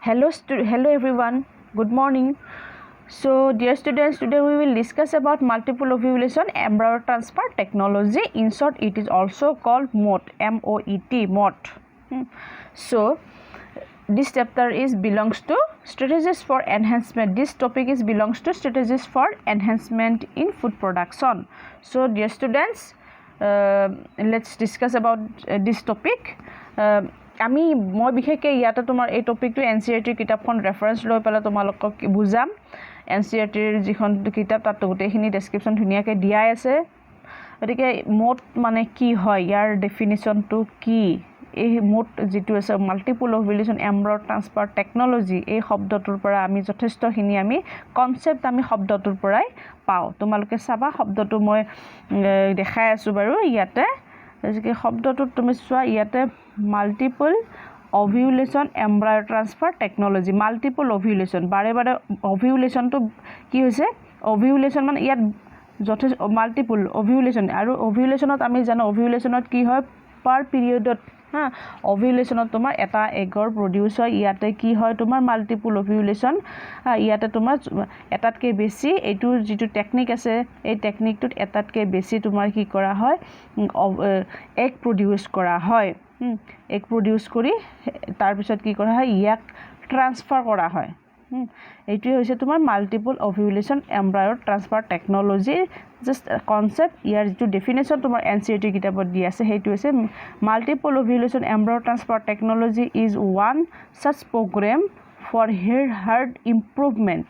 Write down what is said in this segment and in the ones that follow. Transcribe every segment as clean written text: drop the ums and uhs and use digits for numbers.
Hello everyone. Good morning. So dear students, today we will discuss about multiple ovulation embryo transfer technology. In short, it is also called MOT. M-O-E-T. MOT. So this chapter belongs to strategies for enhancement. This topic belongs to strategies for enhancement in food production. So dear students, let's discuss about this topic. মই বিশেষকে ইয়াতে তোমাৰ এই টপিকটো এনসিইআৰটি কিতাপখন reference লৈ পেলাই তোমালোকক বুজাম এনসিইআৰটিৰ যিখন কিতাপ তাত গোটেইখিনি ডেসক্ৰিপচন ধুনিয়াকৈ দিয়াই আছে গতিকে মোট মানে কি হয় ইয়াৰ ডেফিনিশনটো কি এই মোট যেটো আছে multiple ovulation embryo transfer technology এই শব্দটোৰ পৰা আমি যথেষ্টখিনি আমি কনসেপ্ট আমি শব্দটোৰ পৰাই পাও তোমালোকে চাবা শব্দটো মই দেখাই আছো বাৰু ইয়াতে যে শব্দটো তুমি চোৱা ইয়াতে multiple ovulation embryo transfer technology multiple ovulation bare bare ovulation to ki hoise ovulation মানে ইয়াত যথেষ্ট multiple ovulation আৰু ovulationত আমি জানো ovulationত কি হয় পাৰ পিৰিয়ডত ovulationত তোমাৰ এটা এগৰ প্ৰডিউস হয় ইয়াতে কি হয় তোমাৰ মাল্টিপল ovulation ইয়াতে তোমাৰ এটাতকে বেছি এটো যেটো টেকনিক আছে এই টেকনিকটোত এটাতকে বেছি তোমাৰ কি কৰা হয় এগ প্ৰডিউস কৰা হয় এগ প্ৰডিউস কৰি তাৰ পিছত কি কৰা হয় ইয়াক ট্ৰান্সফাৰ কৰা হয় এইটোই হৈছে তোমাৰ multiple ovulation embryo transfer technology just concept ইয়াৰ যেটো ডেফিনিশন তোমাৰ এনসিইআৰটি কিতাপত দি আছে হেইটো হৈছে multiple ovulation embryo transfer technology is one such program for herd improvement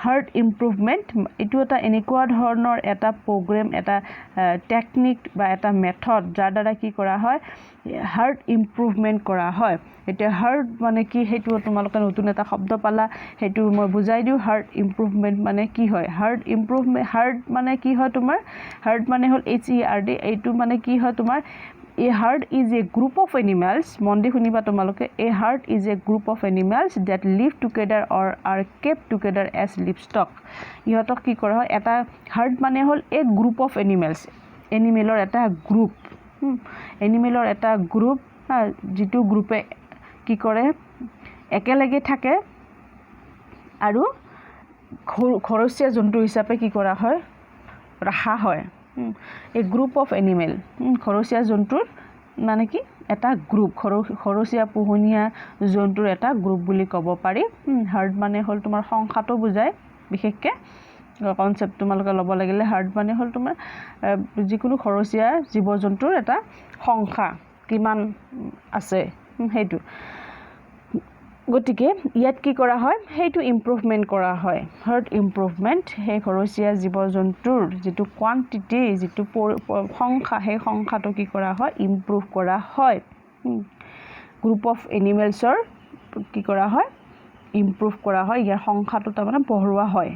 herd improvement এটো এটা এনেকুৱা ধৰণৰ এটা প্ৰগ্ৰাম এটা টেকনিক বা এটা মেথড যাৰ দ্বাৰা কি কৰা হয় herd improvement কৰা হয় এটা herd মানে কি হেতু তোমালোকে নতুন এটা শব্দ পালা হেতু মই বুজাই দিও herd improvement মানে কি হয় herd improvement herd মানে কি হয় তোমাৰ herd মানে হল HERD এইটো মানে কি হয় তোমাৰ A herd is a group of animals. Mondi khuniba tomaloke. A herd is a group of animals that live together or are kept together as livestock. Ihotok ki kora hoy eta herd mane hol a group of animals. Animalor eta group. Animalor eta group jitu group e ki kore ekelage thake aru khorosia jontu hisabe ki kora hoy raha hoy a group of animal খৰসিয়া জন্তুৰ মানে কি এটা group খৰসিয়া পোহনিয়া জন্তুৰ এটা group বুলি ক'ব পাৰি hard মানে হল তোমাৰ সংখ্যাটো বুজায় বিশেষকে কনসেপ্ট তোমালোকে ল'ব লাগিলে হাৰ্ড মানে হল তোমাৰ যিকোনো খৰসিয়া জীৱ-জন্তুৰ এটা সংখ্যা কিমান আছে হেতু গটিকে ইয়াত কি কৰা হয় হেতু ইমপ্ৰুভমেন্ট কৰা হয় হাৰ্ড ইমপ্ৰুভমেন্ট হে খৰসিয়া জীৱ-জন্তুৰ যেটো কোৱান্টিটি যেটো সংখ্যা হে সংখ্যাটো কি কৰা হয় ইমপ্ৰুভ কৰা হয় গ্ৰুপ অফ এনিমেলছৰ কি কৰা হয় ইমপ্ৰুভ কৰা হয় ইয়াৰ সংখ্যাটো তাৰমানে বঢ়োৱা হয়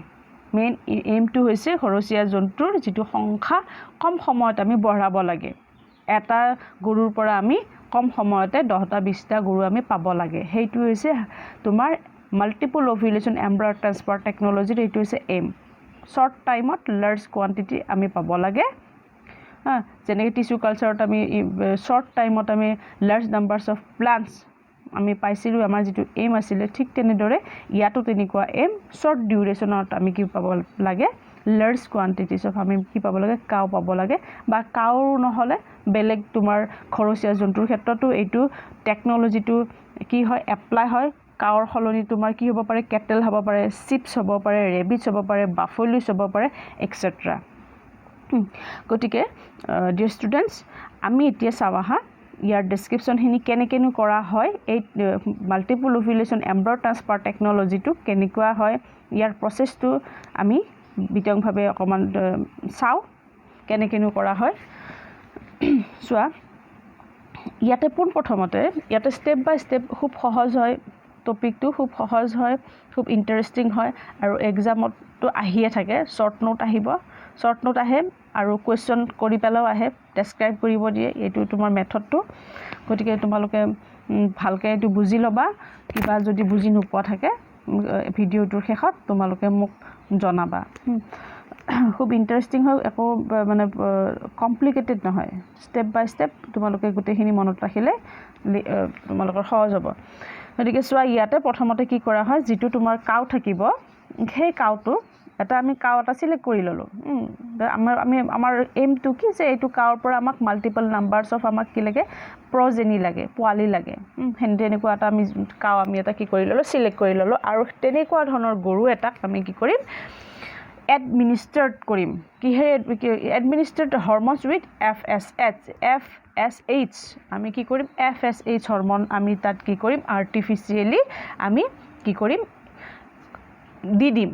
মেইন এইমটো হৈছে খৰসিয়া জন্তুৰ যেটো সংখ্যা কম সময়ত আমি বঢ়াব লাগে এটা গৰুৰ পৰা আমি কম সময়তে 10টা 20টা গৰু আমি পাব লাগে হেইটো হৈছে তোমাৰ multiple ovulation embryo transfer technology এইটো হৈছে এম শৰ্ট টাইমত লাৰ্জ কোয়ান্টিটি আমি পাব লাগে যেনে টিস্যু কালচাৰত আমি শৰ্ট টাইমত আমি লাৰ্জ নাম্বাৰস অফ প্লান্টস আমি পাইছিলো আমাৰ যেটো এম আছিল ঠিক তেনেদৰে ইয়াতো তেনেকুৱা এম শৰ্ট ডিউৰেচনত আমি কি পাব লাগে লাৰ্জ কোয়ান্টিটিজ অফ আমি কি পাব লাগে কাও পাব লাগে বা কাও নহলে বেলেগ তোমাৰ খৰসিয়া জন্তুৰ ক্ষেত্ৰতো এইটো টেকনলজিটো কি হয় এপ্লাই হয় কাওৰ হলনি তোমাৰ কি হ'ব পাৰে কেটেল হ'ব পাৰে শিপছ হ'ব পাৰে ৰেবিটছ হ'ব পাৰে বাফেলোছ হ'ব পাৰে এটসেট্ৰা গটিকে ডিয়াৰ ষ্টুডেন্টস আমি এতিয়া চাওহা ইয়াৰ ডেসক্ৰিপচন হিনি কেনেকেনো কৰা হয় এই মাল্টিপল ওভুলেশন এমব্ৰায়ো ট্ৰান্সফাৰ টেকনলজিটো কেনেকুৱা হয় ইয়াৰ প্ৰসেসটো আমি বিতংভাৱে অকমান চাও কেনেকেনো কৰা হয় সোৱা ইয়াতে পোন প্ৰথমতে ইয়াতে স্টেপ বাই স্টেপ খুব সহজ হয় টপিকটো খুব সহজ হয় খুব ইন্টাৰেষ্টিং হয় আৰু এক্সামত তো আহিয়ে থাকে শৰ্ট নোট আহিব শৰ্ট নোট আহে আৰু কোৱেশ্চন কৰি পেলাও আহে ডেসক্ৰাইব কৰিব দিয়ে এটো তোমাৰ মেথডটো গতিকে তোমালোকে ভালকে এটো বুজি লবা কিবা যদি বুজি নোপোৱা থাকে ভিডিওটোৰ শেষত তোমালোকে মোক জনাবা খুব ইন্টাৰেষ্টিং হয় একো মানে কমপ্লিকেটেড নহয় ষ্টেপ বাই ষ্টেপ তোমালোকে গোটেইখিনি মনত ৰাখিলে তোমালোকৰ সহজ হ'ব গতিকে চোৱা ইয়াতে প্ৰথমতে কি কৰা হয় যিটো তোমাৰ কাউ থাকিব সেই কাউটো এটা আমি কাউ এটা সিলেক্ট কৰি ললো আমাৰ এমটো কি যে এইটো কাউৰ পৰা আমাক মাল্টিপল নাম্বাৰছ অফ আমাক কি লাগে প্ৰজেনি লাগে পোৱালি লাগে তেনেকুৱা এটা আমি কাউ আমি এটা কি কৰি ললো সিলেক্ট কৰি ললো আৰু তেনেকুৱা ধৰণৰ গৰু এটাক আমি কি কৰিম administered কৰিম কিহে administered hormones with FSH আমি কি কৰিম FSH hormone আমি তাত কি কৰিম artificially আমি কি কৰিম দি দিম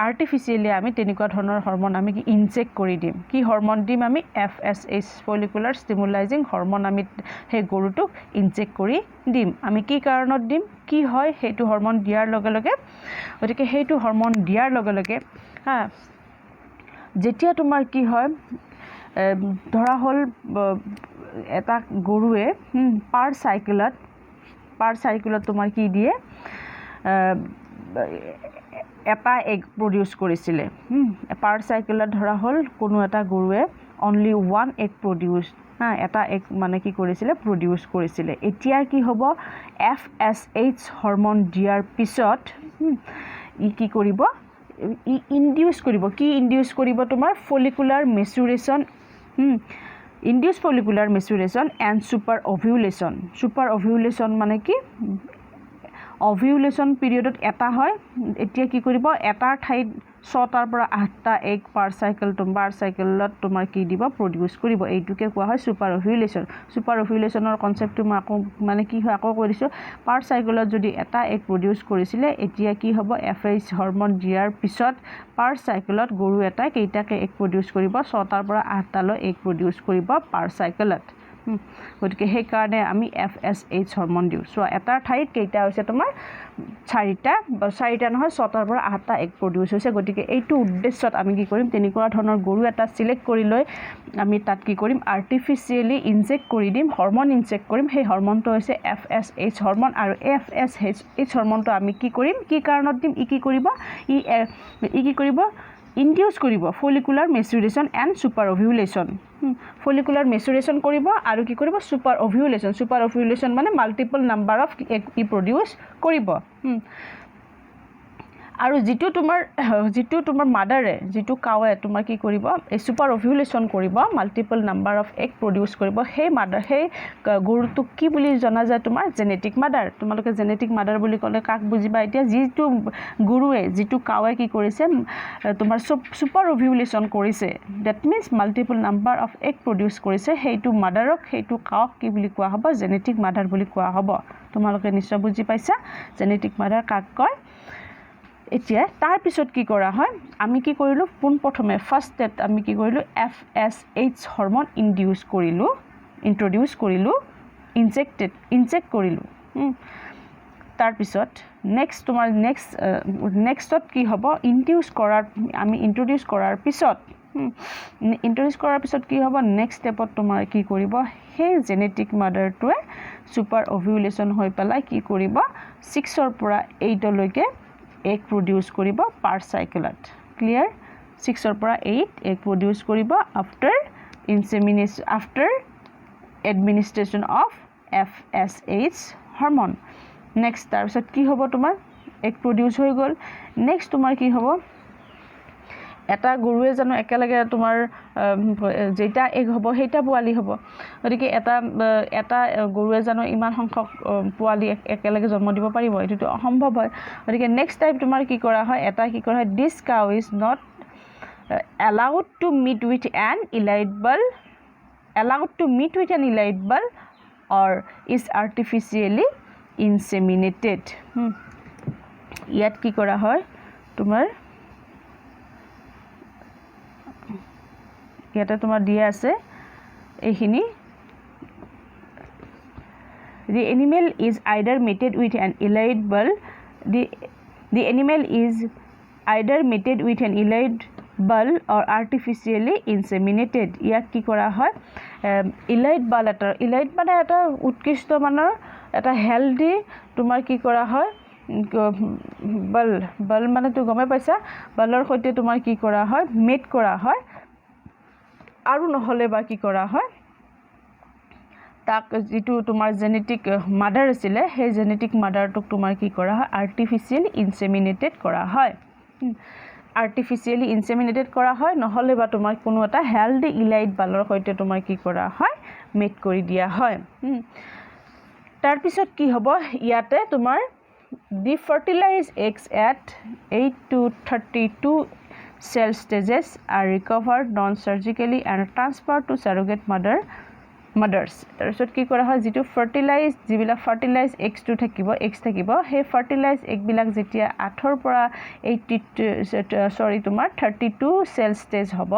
artificially আমি তেনেকুৱা ধৰণৰ হৰমন আমি কি ইনজেক্ট কৰি দিম কি হৰমন দিম আমি FSH follicular stimulating hormone আমি হে গৰুটোক ইনজেক্ট কৰি দিম আমি কি কাৰণত দিম কি হয় হেতু হৰমন দিয়াৰ লগে লগে গতিকে হেতু হৰমন দিয়াৰ লগে লগে যেতিয়া তোমাৰ কি হয় ধৰা হল এটা গৰুৱে পাৰ সাইকেলত তোমাৰ কি দিয়ে এটা এগ প্ৰডিউস কৰিছিলে পাৰ সাইকেলত ধৰা হল কোনো এটা গৰুৱে only one egg প্ৰডিউস এটা এগ মানে কি কৰিছিলে প্ৰডিউস কৰিছিলে এতিয়া কি হ'ব FSH হৰমন দিয়াৰ পিছত ই কি কৰিব ইনডিউস কৰিব কি ইনডিউস কৰিব তোমাৰ follicular maturation induce follicular maturation and super ovulation মানে কি ওভুলেশন পিৰিয়ডত এটা হয় এতিয়া কি কৰিব এটাৰ ঠাইত 6টাৰ পৰা 8টা এগ পাৰ সাইকেলত তোমাৰ কি দিব প্ৰডিউস কৰিব এইটোকে কোৱা হয় সুপাৰ ওভুলেশনৰ কনসেপ্টটো মই আকৌ মানে কি হয় আকৌ কৈ দিছো পাৰ সাইকেলত যদি এটা এগ প্ৰডিউস কৰিছিলে এতিয়া কি হ'ব FSH হৰমন দিয়াৰ পিছত পাৰ সাইকেলত গৰু এটা কেইটাকে এগ প্ৰডিউস কৰিব 6টাৰ পৰা 8টালৈ এগ প্ৰডিউস কৰিব পাৰ সাইকেলত গতিকে সেই কাৰণে আমি FSH হৰমন দিও সো এটা ঠাইত কেইটা হৈছে তোমাৰ 4টা নহয় 6টাৰ পৰা 8টা এগ প্ৰডিউস হৈছে গতিকে এইটো উদ্দেশ্যত আমি কি কৰিম তেনেকুৱা ধৰণৰ গৰু এটা সিলেক্ট কৰি লৈ আমি তাত কি কৰিম আৰ্টিফিশিয়ালি ইনজেক্ট কৰি দিম হৰমন ইনজেক্ট কৰিম সেই হৰমনটো হৈছে FSH হৰমন আৰু FSH হৰমনটো আমি কি কৰিম কি কাৰণত দিম ই কি কৰিব ই কি কৰিব ইনডিউস কৰিব follicular maturation and super ovulation follicular maturation কৰিব আৰু কি কৰিব সুপাৰ ওভুলেশন মানে multiple number of egg produce কৰিব আৰু যিটো তোমাৰ মাদাৰে যিটো কাৱে তোমাৰ কি কৰিব এই সুপাৰ ওভুলেশন কৰিব multiple number of egg produce কৰিব সেই মাদাৰ সেই গৰুটো কি বুলি জনা যায় তোমাৰ জেনেটিক মাদাৰ তোমালোকে জেনেটিক মাদাৰ বুলি ক'লে কাক বুজিবা এতিয়া যিটো গৰুৱে যিটো কাৱে কি কৰিছে তোমাৰ সুপাৰ ওভুলেশন কৰিছে that means multiple number of egg produce কৰিছে সেইটো মাদাৰক সেইটো কাওক কি বুলি কোৱা হ'ব জেনেটিক মাদাৰ বুলি কোৱা হ'ব তোমালোকে নিশ্চয় বুজি পাইছা জেনেটিক মাদাৰ কাক কয় এতিয়া তাৰ পিছত কি কৰা হয় আমি কি কৰিলো পোন প্ৰথমে ফাৰ্স্ট স্টেপ আমি কি কৰিলো FSH হৰমন ইনডিউস কৰিলো ইনজেক্ট কৰিলো তাৰ পিছত নেক্সট তোমাৰ নেক্সটত কি হ'ব আমি ইন্ট্ৰোডিউস কৰাৰ পিছত কি হ'ব নেক্সট স্টেপত তোমাৰ কি কৰিব সেই জেনেটিক মাদাৰটোৱে সুপাৰ ওভুলেশন হৈ পেলাই কি কৰিব 6 ৰ পৰা 8 লৈকে এগ প্ৰডিউস কৰিব পাৰ সাইকেলত ক্লিয়াৰ 6 ৰ পৰা 8 এগ প্ৰডিউস কৰিব after administration of FSH hormone next তাৰ পিছত কি হ'ব তোমাৰ এগ প্ৰডিউস হৈ গল নেক্সট তোমাৰ কি হ'ব এটা গৰুৱে জানো একেলগে তোমাৰ যেটা এগ হ'ব হেটা পোৱালি হ'ব গতিকে এটা গৰুৱে জানো ইমান সংখ্যক পোৱালি একেলগে জন্ম দিব পাৰিব এটো অসম্ভৱ হয় গতিকে নেক্সট টাইম তোমাৰ কি কৰা হয় এটা কি কৰা হয় this cow is not allowed to meet with an elite bull or is artificially inseminated ইয়াত কি কৰা হয় তোমাৰ ইয়াতে তোমাৰ দিয়া আছে এইখিনি the animal is either mated with an elite bull the animal is either mated with an elite bull or artificially inseminated ইয়াক কি কৰা হয় elite মানে এটা উৎকৃষ্ট মানৰ এটা হেলদি তোমাৰ কি কৰা হয় বল মানে তো গমে পাইছা বলৰ সৈতে তোমাৰ কি কৰা হয় মেট কৰা হয় আৰু নহলে বা কি কৰা হয় তাক যেটো তোমাৰ জেনেটিক মাদাৰ আছিল সেই জেনেটিক মাদাৰটোক তোমাৰ কি কৰা হয় আৰ্টিফিশিয়াল ইনসেমিনেটেড কৰা হয় আৰ্টিফিশিয়ালি ইনসেমিনেটেড কৰা হয় নহলে বা তোমাৰ কোনো এটা হেলদি ইলাইট বালৰ সৈতে তোমাৰ কি কৰা হয় মেট কৰি দিয়া হয় তাৰ পিছত কি হ'ব ইয়াতে তোমাৰ দি fertilize eggs at 8 to 32 cell stages are recovered non-surgically and transferred to surrogate mothers তাৰপিছত কি কৰা হয় যেটো fertilize যিবিলা fertilize eggs to থাকিব সেই fertilize egg বিলাক যেতিয়া 8 ৰ পৰা 32 cell stage হ'ব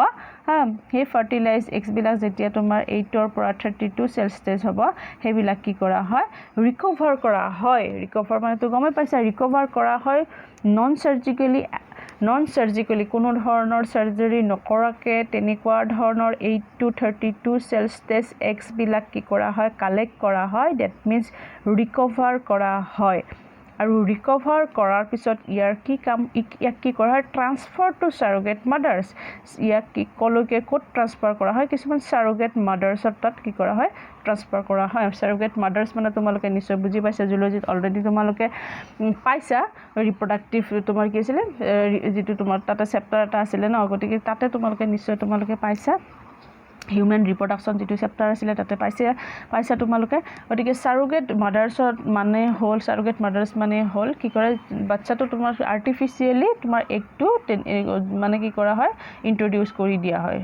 সেই fertilize eggs বিলাক যেতিয়া তোমাৰ 8 ৰ পৰা 32 cell stage হ'ব হেবিলাক কি কৰা হয় recover কৰা হয় recover মানে তো গমে পাইছা recover কৰা হয় non surgically কোনো ধৰণৰ সাৰ্জাৰি নকৰাকে তেনেকুৱা ধৰণৰ 8 to 32 cell stage eggs বিলাক কি কৰা হয় কালেক্ট কৰা হয় that means recover কৰা হয় আৰু recover কৰাৰ পিছত ইয়াৰ কি কাম ইয়াক কি কৰা হয় ট্ৰান্সফাৰ টু surrogate mothers ইয়াক কি কলৈকে কোড ট্ৰান্সফাৰ কৰা হয় কিছুমান surrogate mothers তাত কি কৰা হয় ট্ৰান্সফাৰ কৰা হয় surrogate mothers মানে তোমালোকে নিশ্চয় বুজি পাইছা জুলজিত অলৰেডি তোমালোকে পাইছা ৰিপ্ৰডাক্টিভ তোমাৰ কি আছিল যেটো তোমাৰ তাতে চেপ্টাৰ এটা আছিল না গতিকে তাতে তোমালোকে নিশ্চয় তোমালোকে পাইছা হিউম্যান ৰিপ্ৰডাকশন যেটো চেপ্টাৰ আছিল তাতে পাইছা তোমালোকে গতিকে সাৰোগেট মাদাৰ্সত মানে হোল সাৰোগেট মাদাৰ্স মানে হোল কি কৰে বাচ্চাটো তোমাৰ আৰ্টিফিশিয়ালি তোমাৰ একটো মানে কি কৰা হয় ইন্ট্ৰোডিউস কৰি দিয়া হয়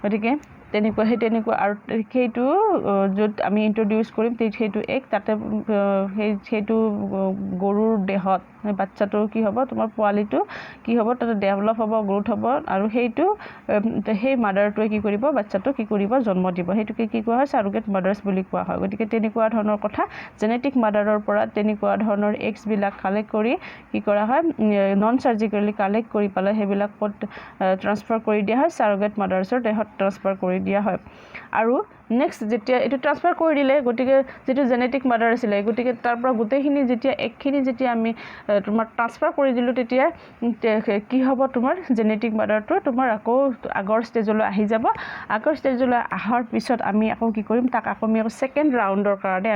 গতিকে তেনেকুৱা আৰু সেইটো যত আমি ইন্ট্ৰোডিউস কৰিম সেইটো এক তাতে সেইটো গৰুৰ দেহত বাচ্চাটোৰ কি হ'ব তোমাৰ পোৱালিটো কি হ'ব তাতে ডেভেলপ হ'ব গ্ৰোথ হ'ব আৰু সেইটো সেই মাদাৰটোৱে কি কৰিব বাচ্চাটো কি কৰিব জন্ম দিব হেতুকে কি কোৱা হয় সাৰোগেট মাদাৰ্স বুলি কোৱা হয় গতিকে তেনেকুৱা ধৰণৰ কথা জেনেটিক মাদাৰৰ পৰা তেনেকুৱা ধৰণৰ এক্স বিলাক কালেক্ট কৰি কি কৰা হয় নন সাৰ্জিক্যালি কালেক্ট কৰি পালে হেবিলাক ট্ৰান্সফাৰ কৰি দিয়া হয় সাৰোগেট মাদাৰ্সৰ দেহত ট্ৰান্সফাৰ কৰি দিয়া হয় আৰু নেক্সট যেতিয়া এটো ট্ৰান্সফাৰ কৰি দিলে গটিকে যেটো জেনেটিক মাদাৰ আছিল গটিকে তাৰ পৰা গুটেখিনি যেতিয়া একখিনি যেতিয়া আমি তোমাৰ ট্ৰান্সফাৰ কৰি দিলো তেতিয়া কি হ'ব তোমাৰ জেনেটিক মাদাৰটো তোমাৰ আকৌ আগৰ ষ্টেজলৈ আহি যাব আগৰ ষ্টেজলৈ আহাৰ পিছত আমি আকৌ কি কৰিম তাক আকৌ আমি সেকেন্ড ৰাউন্ডৰ কাৰণে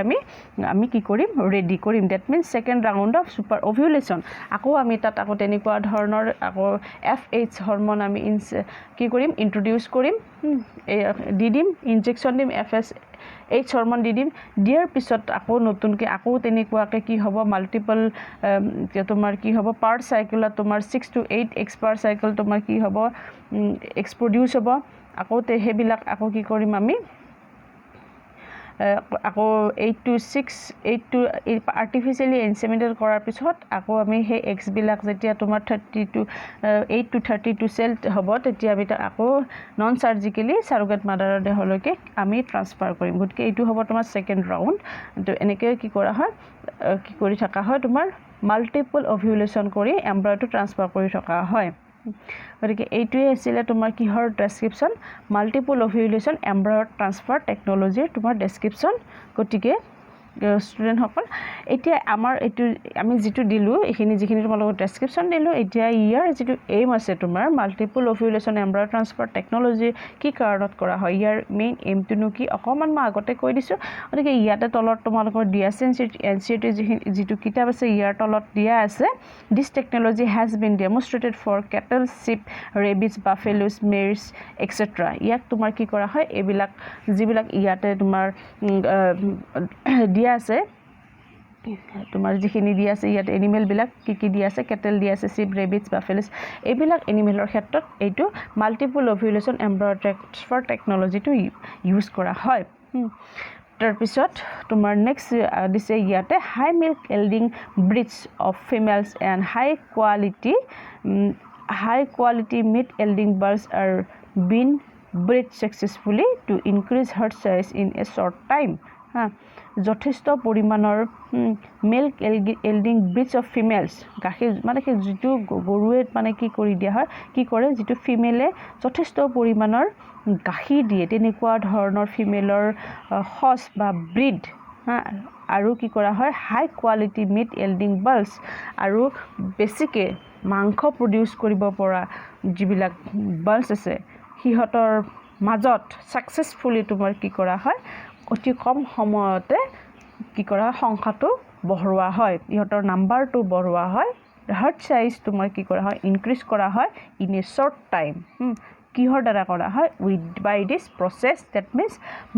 আমি কি কৰিম ৰেডি কৰিম that means second round of super ovulation আকৌ আমি তাত আকৌ তেনেকুৱা ধৰণৰ আকৌ FH হৰমন আমি কি কৰিম ইন্ট্ৰোডিউস কৰিম দি দিম ইনজেকশন দিম FSH হৰমন দি দিম দিয়াৰ পিছত আকৌ নতুনকে আকৌ তেনেকুৱাকে কি হ'ব মাল্টিপল তোমাৰ কি হ'ব পাৰ সাইকেলত তোমাৰ 6 to 8 x পাৰ সাইকেল তোমাৰ কি হ'ব এক্স প্ৰডিউস হ'ব আকৌ হেবিলাক আকৌ কি কৰিম আমি আকৌ 8 to আৰ্টিফিশিয়ালি ইনসেমিনেটেড কৰাৰ পিছত আকৌ আমি সেই এক্স বিলাক যেতিয়া তোমাৰ 8 to 32 সেল হ'ব তেতিয়া আমি আকৌ নন সাৰ্জিক্যালি সাৰোগেট মাদাৰৰ দেহলৈকে আমি ট্ৰান্সফাৰ কৰিম গতিকে এইটো হ'ব তোমাৰ সেকেন্ড ৰাউন্ড তো এনেকৈ কি কৰা হয় কি কৰি থকা হয় তোমাৰ মাল্টিপল ওভুলেশন কৰি এমব্ৰায়টো ট্ৰান্সফাৰ কৰি থকা হয় গতিকে এইটোৱে আছিল তোমাৰ কিহৰ ডেসক্ৰিপচন মাল্টিপল ওভুলেশন এমব্ৰায় ট্ৰান্সফাৰ টেকনলজিৰ তোমাৰ ডেসক্ৰিপচন গতিকে স্টুডেন্ট সকল এতিয়া আমাৰ এটো আমি যেটো দিলু এখিনি যিখিনি তোমালোক ডেসক্ৰিপচন দিলু এতিয়া ইয়াৰ যেটো এইম আছে তোমাৰ মাল্টিপল ওভুলেশন এমব্ৰায় ট্ৰান্সফাৰ টেকনলজি কি কাৰণত কৰা হয় ইয়াৰ মেইন এইমটো কি অকমান মই আগতে কৈ দিছো গতিকে ইয়াতে তলত তোমালোকৰ দিয়া আছে এনসিটি যেটো কিতাপ আছে ইয়াৰ তলত দিয়া আছে this technology has been demonstrated for cattle sheep rabbits buffaloes mares etc ইয়াক তোমাৰ কি কৰা হয় এবিলাক যিবিলাক ইয়াতে তোমাৰ দিয়া আছে তোমাৰ যিখিনি দিয়া আছে ইয়াত এনিমেল বিলাক কি দিয়া আছে কেটেল দিয়া আছে sheep rabbits buffaloes এবিলাক এনিমেলৰ ক্ষেত্ৰত এইটো মাল্টিপল ওভুলেশন এমব্ৰায় ট্ৰান্সফাৰ টেকনলজিটো ইউজ কৰা হয় তাৰ পিছত তোমাৰ নেক্সট দিছে ইয়াতে হাই milk yielding breeds of females and high quality meat yielding birds are being bred successfully to increase herd size in a short time যথেষ্ট পৰিমাণৰ milk yielding breeds of females গাখীৰ মানে কি যেটো গৰুৱে মানে কি কৰি দিয়া হয় কি কৰে যেটো ফিমেলে যথেষ্ট পৰিমাণৰ গাখীৰ দিয়ে তেনেকুৱা ধৰণৰ ফিমেলৰ হস বা ব্ৰীড আৰু কি কৰা হয় হাই কোৱালিটি মিট ইল্ডিং বাল্বছ আৰু বেছিকে মাংস প্ৰডিউস কৰিব পৰা যিবিলাক বাল্বছ আছে হিহঁতৰ মাজত সাকসেসফুলি তোমাৰ কি কৰা হয় অতি কম সময়তে কি কৰা সংখ্যাটো বঢ়োৱা হয় ইহঁতৰ নাম্বাৰটো বঢ়োৱা হয় হাৰ্ট সাইজ তোমাৰ কি কৰা হয় ইনক্ৰিজ কৰা হয় ইন এ শৰ্ট টাইম কিহৰ দ্বাৰা কৰা হয় by this process that means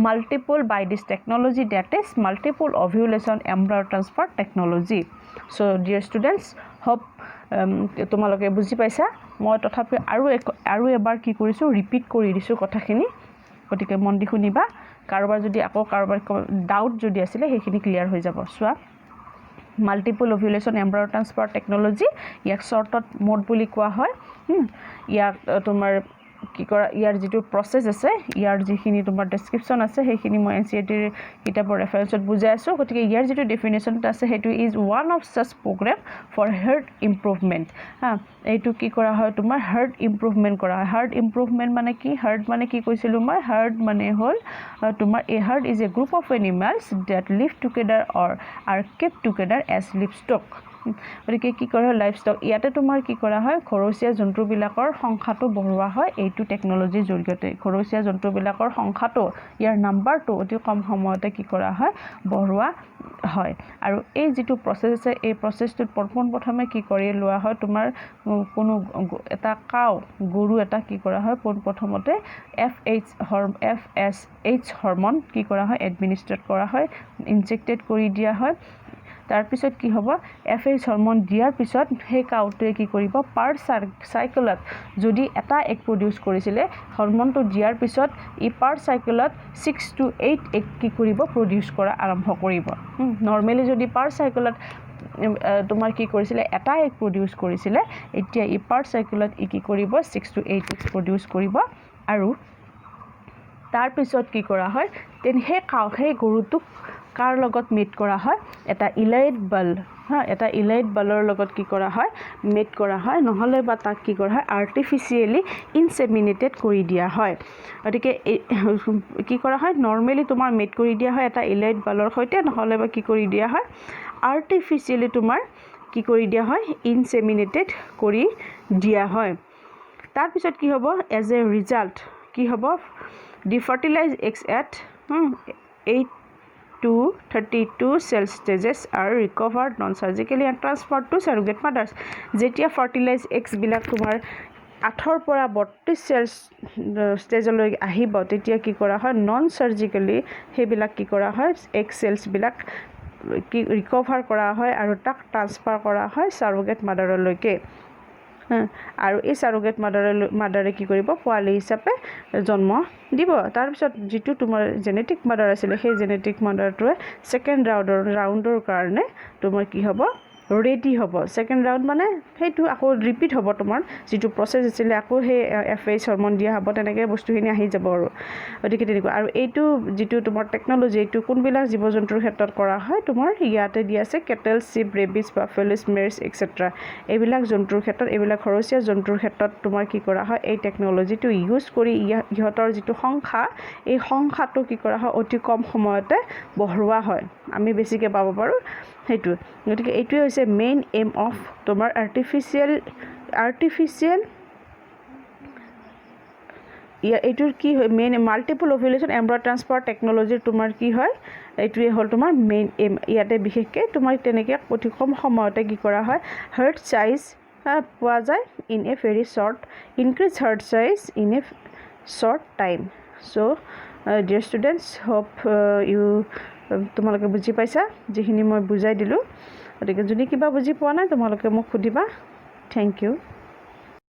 multiple by this technology that is multiple ovulation embryo transfer technology so dear students hope তোমালোকে বুজি পাইছা মই তথাপি আৰু এবাৰ কি কৰিছো ৰিপিট কৰি দিছো কথাখিনি গতিকে মন দি শুনিবা কাৰোবাৰ যদি আকৌ কাৰোবাৰ ডাউট যদি আছিল হেখিনি ক্লিয়াৰ হৈ যাব সোৱা multiple ovulation embryo transfer technology ইয়াক শৰ্টত মোড বুলি কোৱা হয় ইয়াক তোমাৰ কি কৰা ইয়াৰ যেটো প্ৰসেস আছে ইয়াৰ যিখিনি তোমাৰ ডেসক্ৰিপচন আছে হেখিনি মই এনসিইআৰটি কিতাপৰ ৰেফাৰেন্সত বুজাই আছো গতিকে ইয়াৰ যেটো ডেফিনিশন আছে হেটো ইজ ওয়ান অফ সাচ প্ৰগ্ৰাম ফৰ হাৰ্ট ইমপ্ৰুভমেন্ট এইটো কি কৰা হয় তোমাৰ হাৰ্ট ইমপ্ৰুভমেন্ট কৰা হয় হাৰ্ট ইমপ্ৰুভমেন্ট মানে কি হাৰ্ট মানে কি কৈছিলো মই হাৰ্ট মানে হল তোমাৰ a herd is a group of animals that live together or are kept together as livestock গতিকে কি কৰা হয় লাইভস্টক ইয়াতে তোমাৰ কি কৰা হয় খৰচীয়া জন্তুবিলাকৰ সংখ্যাটো বঢ়োৱা হয় এইটো টেকনলজিৰ জৰিয়তে খৰচীয়া জন্তুবিলাকৰ সংখ্যাটো ইয়াৰ নাম্বাৰটো অতি কম সময়তে কি কৰা হয় বঢ়োৱা হয় আৰু এই যেটো প্ৰসেস আছে এই প্ৰসেসটোত প্ৰথমে কি কৰি লোৱা হয় তোমাৰ কোনো এটা কাউ গৰু এটা কি কৰা হয় প্ৰথমতে FSH হৰমন কি কৰা হয় এডমিনিষ্ট্ৰেট কৰা হয় ইনজেক্টেড কৰি দিয়া হয় তাৰ পিছত কি হ'ব FSH হৰমন দিয়াৰ পিছত হে কাউটোৱে কি কৰিব পাৰ সাইকেলত যদি এটা এক প্ৰডিউস কৰিছিলে হৰমনটো দিয়াৰ পিছত ই পাৰ সাইকেলত 6 to 8 এক কি কৰিব প্ৰডিউস কৰা আৰম্ভ কৰিব নৰমালি যদি পাৰ সাইকেলত তোমাৰ কি কৰিছিলে এটা এক প্ৰডিউস কৰিছিলে এতিয়া ই পাৰ সাইকেলত ই কি কৰিব 6 to 8 এক প্ৰডিউস কৰিব আৰু তাৰ পিছত কি কৰা হয় তেন হে গৰুটোক কাৰ লগত মিট কৰা হয় এটা ইলাইট বাল এটা ইলাইট বালৰ লগত কি কৰা হয় মিট কৰা হয় নহলে বা তাক কি কৰা হয় আৰ্টিফিশিয়ালি ইনসেমিনেটেড কৰি দিয়া হয় গতিকে কি কৰা হয় নৰমালি তোমাৰ মিট কৰি দিয়া হয় এটা ইলাইট বালৰ সৈতে নহলে বা কি কৰি দিয়া হয় আৰ্টিফিশিয়ালি তোমাৰ কি কৰি দিয়া হয় ইনসেমিনেটেড কৰি দিয়া হয় তাৰ পিছত কি হ'ব এজ এ ৰিজাল্ট কি হ'ব ডিফাৰ্টিলাইজ x at 8 to 32 cell stages are recovered non-surgically and transferred to surrogate mothers যেতিয়া fertilized eggs বিলাক তোমাৰ 8 পৰা 32 cells stage-লৈ আহিব তেতিয়া কি কৰা হয় নন সাৰ্জিক্যালি হেবিলাক কি কৰা হয় egg cells বিলাক কি ৰিকভাৰ কৰা হয় আৰু তাক ট্ৰান্সফাৰ কৰা হয় surrogate mother-লৈকে আৰু এই সাৰগেট মাদাৰে কি কৰিব পোৱালি হিচাপে জন্ম দিব তাৰ পিছত যেটো তোমাৰ জেনেটিক মাদাৰ আছিল সেই জেনেটিক মাদাৰটোৱে সেকেন্ড ৰাউন্ডৰ কাৰণে তোমাৰ কি হ'ব ৰেডি হ'ব সেকেন্ড ৰাউন্ড মানে হেতু আকৌ ৰিপিট হ'ব তোমাৰ যেটো প্ৰসেস আছিল আকৌ হে FSH হৰমন দিয়া হ'ব তেনেকৈ বস্তুখিনি আহি যাব আৰু গতিকে তেনেকুৱা আৰু এইটো যেটো তোমাৰ টেকনলজি এইটো কোনবিলাক জীৱ-জন্তুৰ ক্ষেত্ৰত কৰা হয় তোমাৰ ইয়াতে দিয়া আছে কেটেল শিপ ৰেবিস বাফেলোস মেৰছ এটসেট্ৰা এইবিলাক জন্তুৰ ক্ষেত্ৰত এইবিলাক খৰচীয়া জন্তুৰ ক্ষেত্ৰত তোমাৰ কি কৰা হয় এই টেকনলজিটো ইউজ কৰি ইহতৰ যেটো সংখ্যা এই সংখ্যাটো কি কৰা হয় অতি কম সময়তে বঢ়োৱা হয় আমি বেছিকে পাব পাৰো হেতু গতিকে এইটোৱে হৈছে মেইন এম অফ তোমাৰ আৰ্টিফিশিয়াল এইটোৰ কি হয় main multiple ovulation embryo transfer টেকনলজিৰ তোমাৰ কি হয় এইটোৱে হল তোমাৰ মেইন এম ইয়াতে বিশেষকৈ তোমাৰ তেনেকৈ অতি কম সময়তে কি কৰা হয় হাৰ্ট সাইজ পোৱা যায় in a very short increase heart size in a short time so dear students hope you তোমালোকে বুজি পাইছা যিখিনি মই বুজাই দিলো গতিকে যদি কিবা বুজি পোৱা নাই তোমালোকে মোক সুধিবা থ্যাংক ইউ